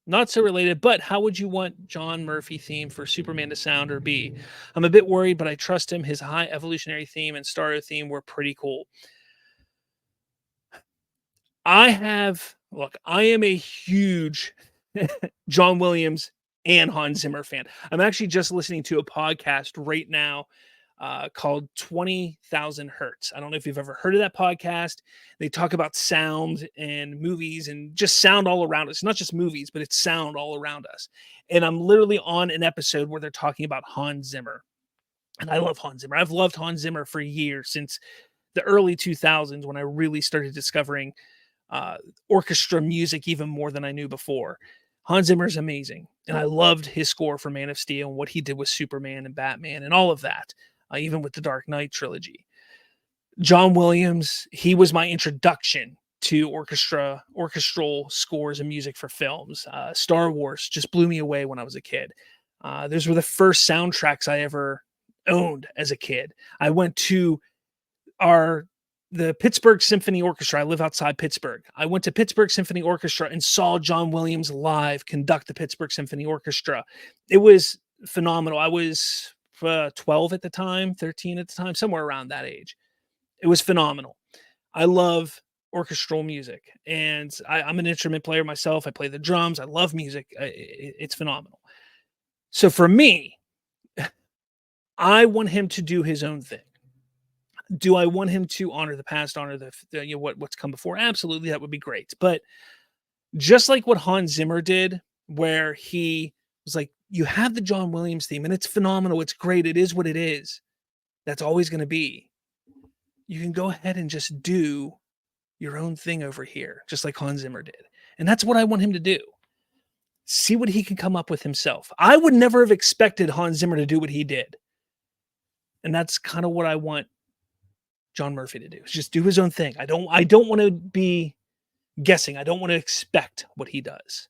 Not so related, but how would you want John Murphy theme for Superman to sound or be? I'm a bit worried, but I trust him. His high evolutionary theme and starter theme were pretty cool. I am a huge John Williams and Hans Zimmer fan. I'm actually just listening to a podcast right now called 20,000 Hertz. I don't know if you've ever heard of that podcast. They talk about sound and movies and just sound all around us. Not just movies, but it's sound all around us. And I'm literally on an episode where they're talking about Hans Zimmer. And I love Hans Zimmer. I've loved Hans Zimmer for years, since the early 2000s, when I really started discovering orchestra music even more than I knew before. Hans Zimmer is amazing, and I loved his score for Man of Steel and what he did with Superman and Batman and all of that, even with the Dark Knight trilogy. John Williams, he was my introduction to orchestral scores and music for films. Star Wars just blew me away when I was a kid. Those were the first soundtracks I ever owned as a kid. I went to our the Pittsburgh Symphony Orchestra. I live outside Pittsburgh. I went to Pittsburgh Symphony Orchestra and saw John Williams live conduct the Pittsburgh Symphony Orchestra. It was phenomenal. I was 12 at the time, 13 at the time, somewhere around that age. It was phenomenal. I love orchestral music, and I'm an instrument player myself. I play the drums. I love music. It's phenomenal. So for me, I want him to do his own thing. Do I want him to honor the past, honor what's come before? Absolutely, that would be great. But just like what Hans Zimmer did, where he was like, "You have the John Williams theme, and it's phenomenal. It's great. It is what it is. That's always going to be." You can go ahead and just do your own thing over here, just like Hans Zimmer did, and that's what I want him to do. See what he can come up with himself. I would never have expected Hans Zimmer to do what he did, and that's kind of what I want John Murphy to do. Just do his own thing. I don't want to be guessing. I don't want to expect what he does.